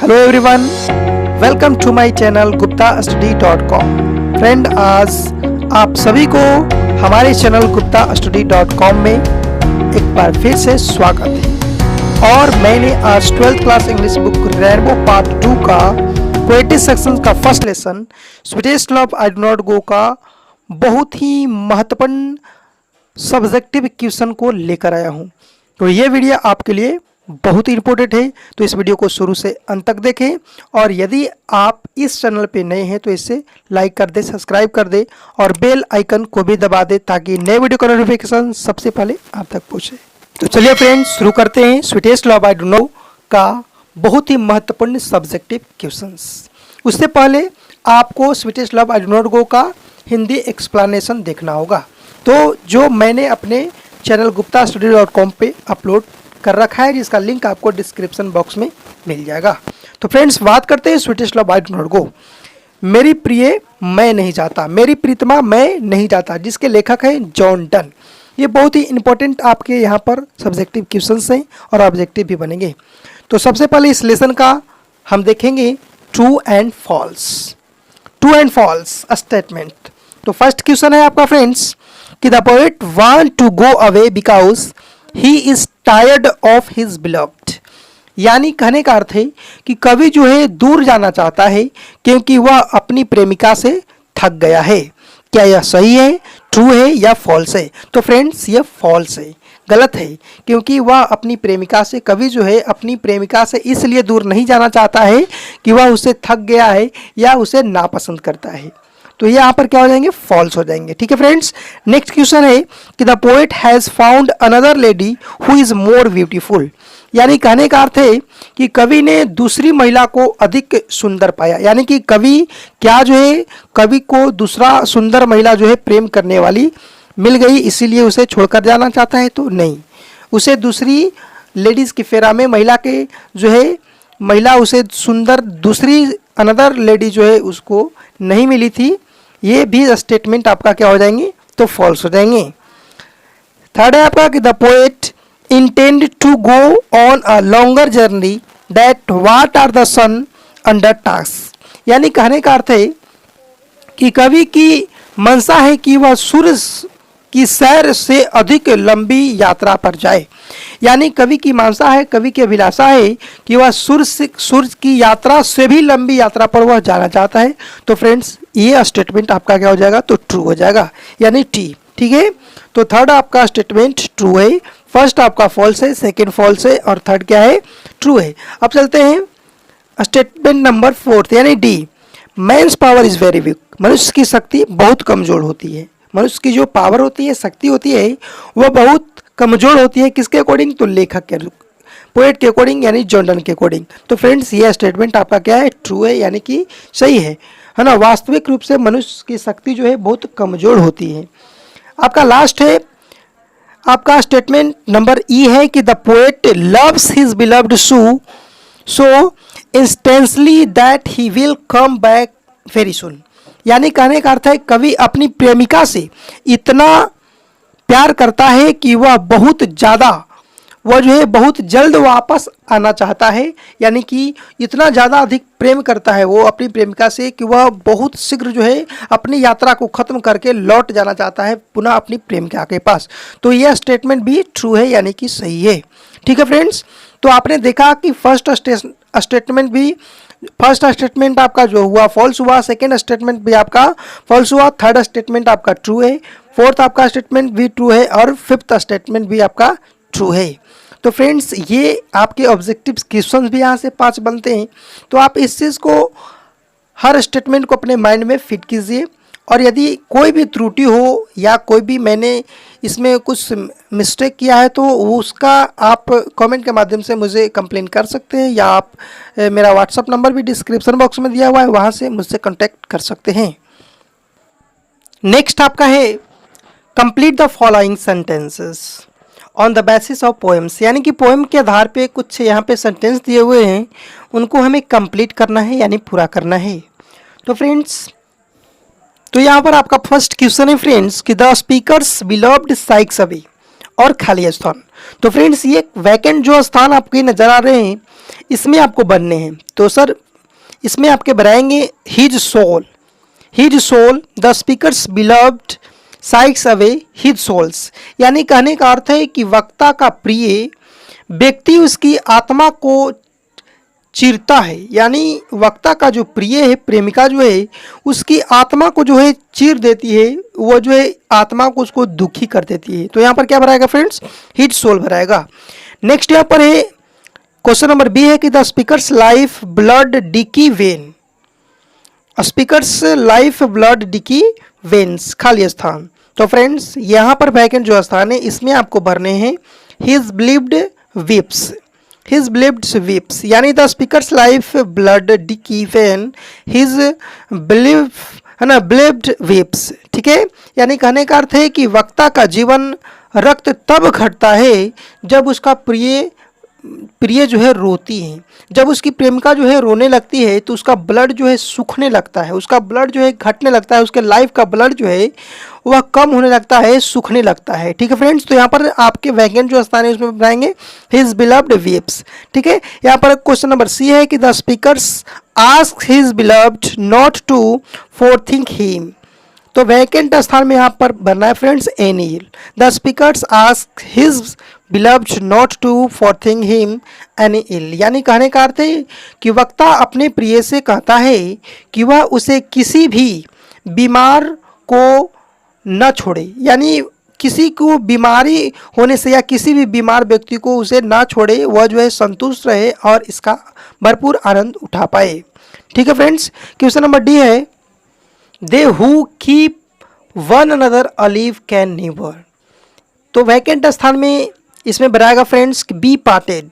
Hello everyone, welcome to my channel guptastudy.com। Friend, आज आप सभी को हमारे चैनल guptastudy.com में एक बार फिर से स्वागत है। और मैंने आज 12th class English book rainbow part 2 का पोएट्री सेक्शन का first lesson sweetest love I do not go का बहुत ही महत्वपूर्ण सब्जेक्टिव क्वेश्चन को लेकर आया हूँ। तो ये वीडियो आपके लिए बहुत ही इंपॉर्टेंट है, तो इस वीडियो को शुरू से अंत तक देखें। और यदि आप इस चैनल पे नए हैं तो इसे लाइक कर दे, सब्सक्राइब कर दे और बेल आइकन को भी दबा दे ताकि नए वीडियो का नोटिफिकेशन सबसे पहले आप तक पहुंचे। तो चलिए फ्रेंड्स, शुरू करते हैं sweetest love I do no का बहुत ही महत्वपूर्ण सब्जेक्टिव क्वेश्चंस। उससे पहले आपको sweetest love I do not go का हिंदी एक्सप्लेनेशन देखना होगा, तो जो मैंने अपने चैनल guptastudy.com पे अपलोड कर रखा है, जिसका लिंक आपको डिस्क्रिप्शन बॉक्स में मिल जाएगा। तो फ्रेंड्स, बात करते हैं sweetest love I do not गो। मेरी प्रिय मैं नहीं जाता, मेरी प्रीतमा मैं नहीं जाता, जिसके लेखक हैं जॉन डन। ये बहुत ही इंपॉर्टेंट आपके यहाँ पर सब्जेक्टिव क्वेश्चंस हैं और ऑब्जेक्टिव भी बनेंगे। तो सबसे पहले इस लेसन का हम देखेंगे true and false. True and false statement. तो फर्स्ट क्वेश्चन है आपका फ्रेंड्स कि the poet want to go away because he is tired of his beloved. यानी कहने का अर्थ है कि कवि जो है दूर जाना चाहता है क्योंकि वह अपनी प्रेमिका से थक गया है। क्या यह सही है, ट्रू है या फॉल्स है? तो फ्रेंड्स, यह फॉल्स है, गलत है, क्योंकि वह अपनी प्रेमिका से, कवि जो है अपनी प्रेमिका से इसलिए दूर नहीं जाना चाहता है कि वह उसे थक गया है या उसे नापसंद करता है। तो ये यहाँ पर क्या हो जाएंगे? फॉल्स हो जाएंगे। ठीक है फ्रेंड्स, नेक्स्ट क्वेश्चन है कि the poet has found another lady who is more beautiful. यानी कहने का अर्थ है कि कवि ने दूसरी महिला को अधिक सुंदर पाया। यानी कि कवि क्या जो है, कवि को दूसरा सुंदर महिला जो है प्रेम करने वाली मिल गई, इसीलिए उसे छोड़कर जाना चाहता है? तो नहीं, उसे दूसरी लेडीज की फेरा में महिला के जो है, महिला उसे सुंदर दूसरी अनदर लेडी जो है उसको नहीं मिली थी। ये भी स्टेटमेंट आपका क्या हो जाएंगे? तो फॉल्स हो जाएंगे। थर्ड है आपका कि the poet intend to go on a longer journey that what are the sun under task. यानी कहने का अर्थ है कि कवि की मंशा है कि वह सूर्य की सैर से अधिक लंबी यात्रा पर जाए। यानी कवि की मानसा है, कवि की अभिलाषा है कि वह सूर्य की यात्रा से भी लंबी यात्रा पर वह जाना चाहता है। तो फ्रेंड्स, ये स्टेटमेंट आपका क्या हो जाएगा? तो ट्रू हो जाएगा, यानी टी। ठीक है, तो थर्ड आपका स्टेटमेंट ट्रू है, फर्स्ट आपका फॉल्स है, सेकेंड फॉल्स है और थर्ड क्या है? ट्रू है। अब चलते हैं स्टेटमेंट नंबर 4 यानी D. Man's power is very weak. मनुष्य की शक्ति बहुत कमजोर होती है। मनुष्य की जो पावर होती है, शक्ति होती है, वह बहुत कमजोर होती है। किसके अकॉर्डिंग? तो लेखक के, पोएट के अकॉर्डिंग, यानी जॉन डन के अकॉर्डिंग। तो फ्रेंड्स, ये स्टेटमेंट आपका क्या है? ट्रू है, यानी कि सही है ना। वास्तविक रूप से मनुष्य की शक्ति जो है बहुत कमजोर होती है। आपका लास्ट है आपका स्टेटमेंट नंबर ई है कि the poet loves his beloved so intensely that he will come back very soon. यानी कहने का अर्थ है कवि अपनी प्रेमिका से इतना प्यार करता है कि वह बहुत ज़्यादा, वह जो है बहुत जल्द वापस आना चाहता है। यानी कि इतना ज़्यादा अधिक प्रेम करता है वो अपनी प्रेमिका से कि वह बहुत शीघ्र जो है अपनी यात्रा को ख़त्म करके लौट जाना चाहता है पुनः अपनी प्रेमिका के पास। तो यह स्टेटमेंट भी ट्रू है, यानी कि सही है। ठीक है फ्रेंड्स, तो आपने देखा कि फर्स्ट स्टेटमेंट आपका जो हुआ फॉल्स हुआ, सेकेंड स्टेटमेंट भी आपका फॉल्स हुआ, थर्ड स्टेटमेंट आपका ट्रू है, फोर्थ आपका स्टेटमेंट भी ट्रू है और फिफ्थ स्टेटमेंट भी आपका ट्रू है। तो फ्रेंड्स, ये आपके ऑब्जेक्टिव क्वेश्चंस भी यहाँ से 5 बनते हैं। तो आप इस चीज़ को, हर स्टेटमेंट को अपने माइंड में फिट कीजिए और यदि कोई भी त्रुटि हो या कोई भी मैंने इसमें कुछ मिस्टेक किया है तो उसका आप कमेंट के माध्यम से मुझे कंप्लेन कर सकते हैं, या आप मेरा व्हाट्सअप नंबर भी डिस्क्रिप्शन बॉक्स में दिया हुआ है, वहाँ से मुझसे कॉन्टैक्ट कर सकते हैं। नेक्स्ट आपका है complete the following sentences on the basis of poems. यानी कि पोएम के आधार पे कुछ यहाँ पे सेंटेंस दिए हुए हैं, उनको हमें कंप्लीट करना है, यानी पूरा करना है। तो फ्रेंड्स, तो यहाँ पर आपका फर्स्ट क्वेश्चन है फ्रेंड्स कि द स्पीकर्स बिलव्ड साइक्स अवे और खाली स्थान। तो फ्रेंड्स ये वैकेंट जो स्थान आपके नजर आ रहे हैं इसमें आपको भरने हैं। तो सर इसमें आपके भराएंगे his soul the speaker's beloved साइक्स अवे हिज सोल्स, यानी कहने का अर्थ है कि वक्ता का प्रिय व्यक्ति उसकी आत्मा को चीरता है, यानी वक्ता का जो प्रिय है प्रेमिका जो है उसकी आत्मा को जो है चीर देती है, वो जो है आत्मा को उसको दुखी कर देती है। तो यहाँ पर क्या भराएगा फ्रेंड्स, हिज सोल भराएगा। नेक्स्ट यहाँ पर है क्वेश्चन नंबर बी है कि the speaker's life blood decay vein, speaker's life blood decay veins खाली स्थान। तो फ्रेंड्स यहाँ पर वैकेंट जो स्थान है इसमें आपको भरने हैं his beloved weeps, his beloved weeps, यानी the speaker's life blood decay when his believe है ना बिलीव्ड वीप्स, ठीक है। यानी कहने का अर्थ है कि वक्ता का जीवन रक्त तब घटता है जब उसका प्रिय जो है रोती है, जब उसकी प्रेमिका जो है रोने लगती है तो उसका ब्लड जो है सूखने लगता है, उसका ब्लड जो है घटने लगता है, उसके लाइफ का ब्लड जो है वह कम होने लगता है, सूखने लगता है, ठीक है फ्रेंड्स। तो यहाँ पर आपके वैकेंट जो स्थान है उसमें बनाएंगे हिज बिलव्ड वीप्स, ठीक है। यहाँ पर क्वेश्चन नंबर सी है कि the speakers ask his beloved not to forethink him, तो वैकेंट स्थान में यहाँ पर भरना है friends any ill, the speakers ask his beloved not to forethink him any ill, यानी कहने का अर्थ है कि वक्ता अपने प्रिय से कहता है कि वह उसे किसी भी बीमार को न छोड़े, यानी किसी को बीमारी होने से या किसी भी बीमार व्यक्ति को उसे ना छोड़े, वह जो है संतुष्ट रहे और इसका भरपूर आनंद उठा पाए, ठीक है फ्रेंड्स। क्वेश्चन नंबर डी है they who keep one another alive can never, तो वैकेंट स्थान में इसमें बनाएगा friends be parted,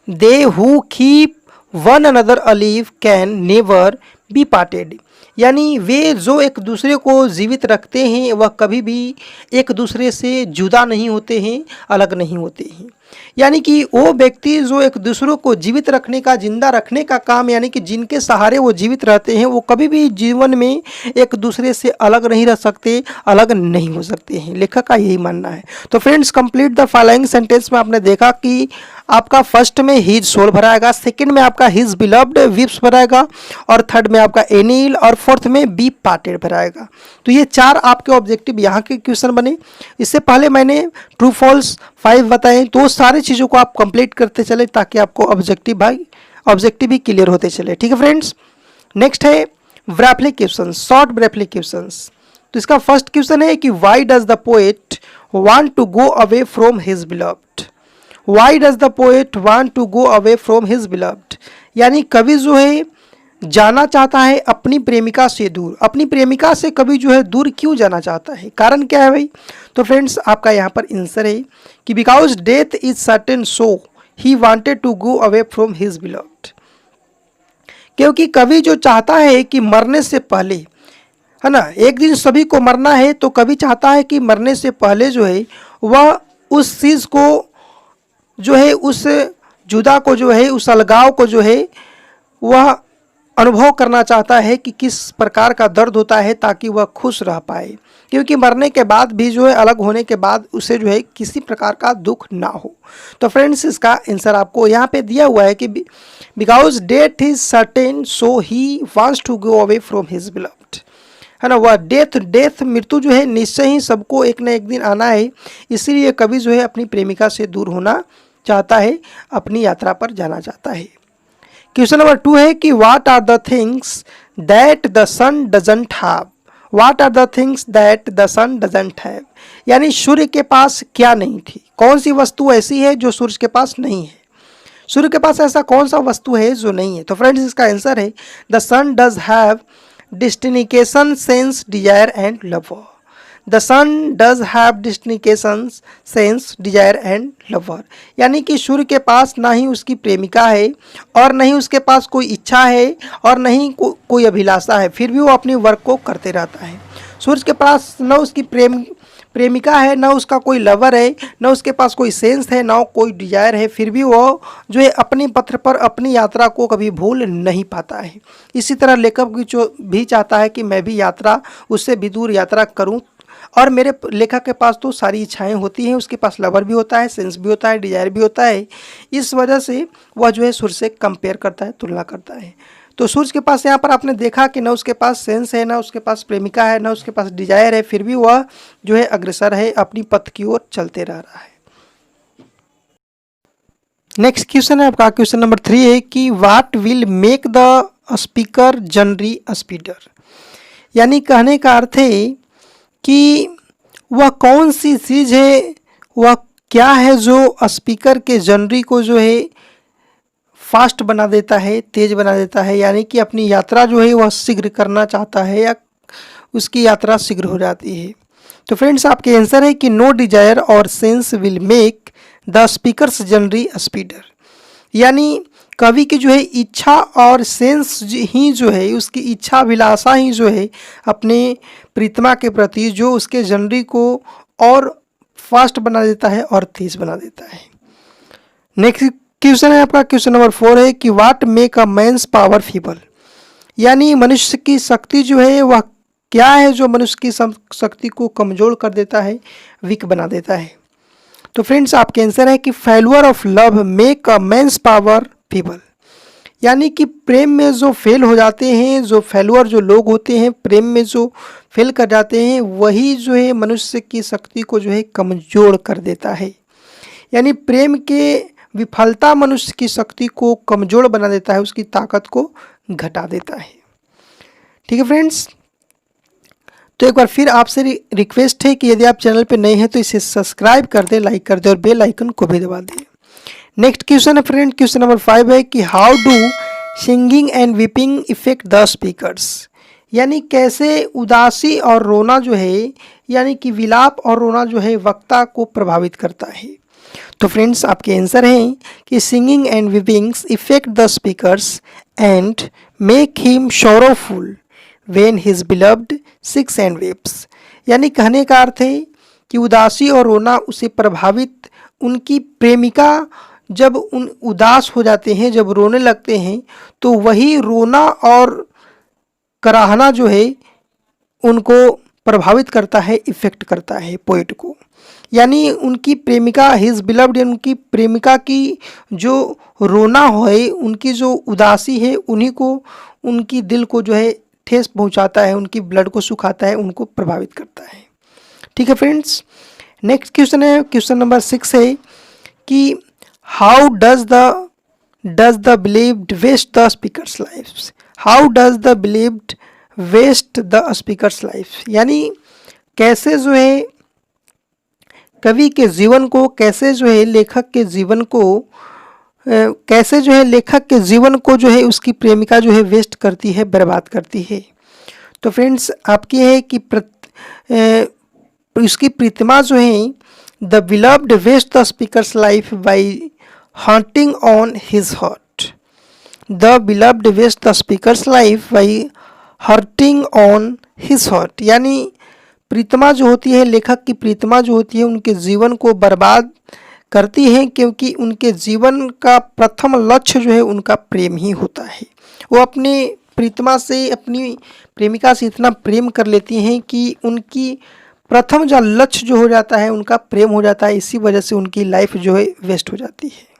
they who keep one another alive can never be parted, यानी वे जो एक दूसरे को जीवित रखते हैं वह कभी भी एक दूसरे से जुदा नहीं होते हैं, अलग नहीं होते हैं, यानी कि वो व्यक्ति जो एक दूसरों को जीवित रखने का, जिंदा रखने का काम, यानी कि जिनके सहारे वो जीवित रहते हैं वो कभी भी जीवन में एक दूसरे से अलग नहीं रह सकते, अलग नहीं हो सकते हैं, लेखक का यही मानना है। तो friends complete the following sentence में आपने देखा कि आपका फर्स्ट में हिज सोल भराएगा, सेकंड में आपका हिज बिलव्ड वीप्स भराएगा, और थर्ड में आपका एनील, और फोर्थ में बी पार्टेड भराएगा। तो ये चार आपके ऑब्जेक्टिव यहाँ के क्वेश्चन बने। इससे पहले मैंने ट्रू फॉल्स 5 बताए, तो सारी चीज़ों को आप कंप्लीट करते चले ताकि आपको ऑब्जेक्टिव भी क्लियर होते चले, ठीक है फ्रेंड्स। नेक्स्ट है briefly question, short briefly questions. तो इसका फर्स्ट क्वेश्चन है कि why does the poet want to go away from his beloved, why does the poet want to go away from his beloved, यानी कवि जो है जाना चाहता है अपनी प्रेमिका से दूर, अपनी प्रेमिका से कवि जो है दूर क्यों जाना चाहता है, कारण क्या है भाई। तो फ्रेंड्स आपका यहाँ पर आंसर है कि because death is certain so he wanted to go away from his beloved, क्योंकि कवि जो चाहता है कि मरने से पहले, है ना, एक दिन सभी को मरना है, तो कवि चाहता है कि मरने से पहले जो है वह उस चीज़ को जो है, उस जुदा को जो है, उस अलगाव को जो है वह अनुभव करना चाहता है कि किस प्रकार का दर्द होता है, ताकि वह खुश रह पाए, क्योंकि मरने के बाद भी जो है, अलग होने के बाद उसे जो है किसी प्रकार का दुख ना हो। तो फ्रेंड्स इसका आंसर आपको यहाँ पे दिया हुआ है कि because death is certain so he wants to go away from his beloved, है ना, वह डेथ मृत्यु जो है निश्चय ही सबको एक न एक दिन आना है, इसीलिए कवि जो है अपनी प्रेमिका से दूर होना चाहता है, अपनी यात्रा पर जाना चाहता है। क्वेश्चन नंबर 2 है कि what are the things that the sun doesn't have, what are the things that the sun doesn't have, यानी सूर्य के पास क्या नहीं थी, कौन सी वस्तु ऐसी है जो सूर्य के पास नहीं है, सूर्य के पास ऐसा कौन सा वस्तु है जो नहीं है। तो फ्रेंड्स इसका आंसर है the sun does have destination, sense, desire and lover, the sun does have destination, sense, desire and lover, यानी कि सूर्य के पास ना ही उसकी प्रेमिका है और नहीं उसके पास कोई इच्छा है और नहीं कोई अभिलाषा है, फिर भी वो अपने वर्क को करते रहता है। सूर्य के पास न उसकी प्रेमिका है, न उसका कोई लवर है, न उसके पास कोई सेंस है, न कोई डिजायर है, फिर भी वो जो है अपने पथ पर अपनी यात्रा को कभी भूल नहीं पाता है। इसी तरह लेखक भी चाहता है कि मैं भी यात्रा उससे भी दूर यात्रा करूं और मेरे लेखक के पास तो सारी इच्छाएं होती हैं, उसके पास लवर भी होता है, सेंस भी होता है, डिजायर भी होता है। इस वजह से वह जो है सूर्य से कंपेयर करता है, तुलना करता है। तो सूर्य के पास यहाँ पर आपने देखा कि न उसके पास सेंस है, ना उसके पास प्रेमिका है, ना उसके पास डिजायर है, फिर भी वह जो है अग्रसर है, अपनी पथ की ओर चलते रह रहा है। नेक्स्ट क्वेश्चन है आपका, क्वेश्चन नंबर 3 है कि what will make the speaker जनरी स्पीडर। यानी कहने का अर्थ है कि वह कौन सी चीज़ है, वह क्या है जो स्पीकर के जनरी को जो है फास्ट बना देता है, तेज बना देता है, यानी कि अपनी यात्रा जो है वह शीघ्र करना चाहता है या उसकी यात्रा शीघ्र हो जाती है। तो फ्रेंड्स आपके आंसर है कि नो डिजायर और sense will make the speaker's जनरी स्पीडर। यानी कवि की जो है इच्छा और सेंस ही जो है, उसकी इच्छा अभिलाषा ही जो है अपने प्रीतमा के प्रति जो उसके जनरी को और फास्ट बना देता है और तेज बना देता है। नेक्स्ट क्वेश्चन है आपका, क्वेश्चन नंबर 4 है कि what make a man's power feeble. यानी मनुष्य की शक्ति जो है वह क्या है जो मनुष्य की शक्ति को कमजोर कर देता है, वीक बना देता है। तो फ्रेंड्स आपके आंसर है कि failure of love make a man's power feeble. यानी कि प्रेम में जो फेल हो जाते हैं, जो फेल्यूर जो लोग होते हैं प्रेम में जो फेल कर जाते हैं, वही जो है मनुष्य की शक्ति को जो है कमजोर कर देता है। यानी प्रेम के विफलता मनुष्य की शक्ति को कमजोर बना देता है, उसकी ताकत को घटा देता है। ठीक है फ्रेंड्स, तो एक बार फिर आपसे रिक्वेस्ट है कि यदि आप चैनल पे नए हैं तो इसे सब्सक्राइब कर दें, लाइक कर दें और बेल आइकन को भी दबा दें। नेक्स्ट क्वेश्चन है फ्रेंड, क्वेश्चन नंबर 5 है कि how do singing and weeping effect the speakers. यानी कैसे उदासी और रोना जो है, यानी कि विलाप और रोना जो है वक्ता को प्रभावित करता है। तो फ्रेंड्स आपके आंसर हैं कि singing and weeping's effect the speakers and make him sorrowful when his beloved सिक्स एंड वेप्स। यानी कहने का अर्थ है कि उदासी और रोना उसे प्रभावित, उनकी प्रेमिका जब उन उदास हो जाते हैं, जब रोने लगते हैं, तो वही रोना और कराहना जो है उनको प्रभावित करता है, इफेक्ट करता है पोएट को। यानी उनकी प्रेमिका हिज बिलव्ड, उनकी प्रेमिका की जो रोना है, उनकी जो उदासी है, उन्हीं को, उनकी दिल को जो है ठेस पहुंचाता है, उनकी ब्लड को सुखाता है, उनको प्रभावित करता है। ठीक है फ्रेंड्स, नेक्स्ट क्वेश्चन है, क्वेश्चन नंबर 6 है कि how does the believed waste the speaker's life. How does the believed waste the speaker's life. यानी कैसे जो है कवि के जीवन को, कैसे जो है लेखक के जीवन को, कैसे जो है लेखक के जीवन को जो है उसकी प्रेमिका जो है वेस्ट करती है, बर्बाद करती है। तो फ्रेंड्स आपकी है कि उसकी प्रीतमा जो है the beloved waste the speaker's life by hunting on his heart. The beloved waste the speaker's life by hurting on his heart. यानी प्रीतमा जो होती है, लेखक की प्रीतमा जो होती है, उनके जीवन को बर्बाद करती हैं, क्योंकि उनके जीवन का प्रथम लक्ष्य जो है उनका प्रेम ही होता है। वो अपने प्रीतमा से, अपनी प्रेमिका से इतना प्रेम कर लेती हैं कि उनकी प्रथम जो लक्ष्य जो हो जाता है उनका प्रेम हो जाता है। इसी वजह से उनकी लाइफ जो है वेस्ट हो जाती है।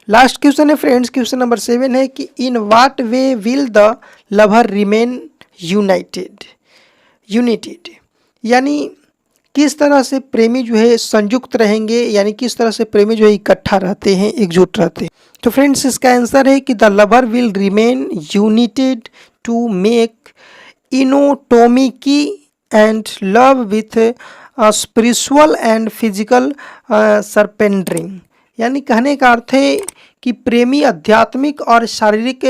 लास्ट क्वेश्चन है फ्रेंड्स, क्वेश्चन नंबर 7 है कि in what way will the lover remain United. यानी किस तरह से प्रेमी जो है संयुक्त रहेंगे, यानी किस तरह से प्रेमी जो है इकट्ठा रहते हैं, एकजुट रहते हैं। तो फ्रेंड्स इसका आंसर है कि the lover will remain united to make anatomy and love with spiritual and physical surrendering. यानी कहने का अर्थ है कि प्रेमी आध्यात्मिक और शारीरिक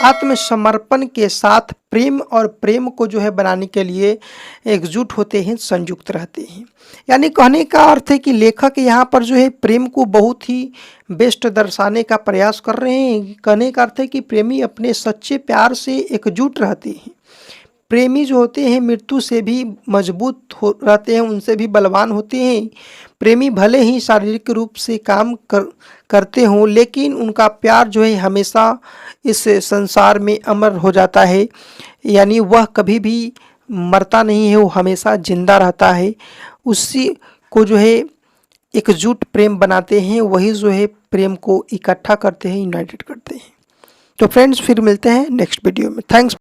आत्मसमर्पण के साथ प्रेम और प्रेम को जो है बनाने के लिए एकजुट होते हैं, संयुक्त रहते हैं। यानी कहने का अर्थ है कि लेखक यहाँ पर जो है प्रेम को बहुत ही बेस्ट दर्शाने का प्रयास कर रहे हैं। कहने का अर्थ है कि प्रेमी अपने सच्चे प्यार से एकजुट रहते हैं। प्रेमी जो होते हैं मृत्यु से भी मजबूत रहते हैं, उनसे भी बलवान होते हैं। प्रेमी भले ही शारीरिक रूप से काम करते हों, लेकिन उनका प्यार जो है हमेशा इस संसार में अमर हो जाता है। यानी वह कभी भी मरता नहीं है, वो हमेशा जिंदा रहता है। उसी को जो है एकजुट प्रेम बनाते हैं, वही जो है प्रेम को इकट्ठा करते हैं, यूनाइटेड करते हैं। तो फ्रेंड्स फिर मिलते हैं नेक्स्ट वीडियो में। थैंक्स।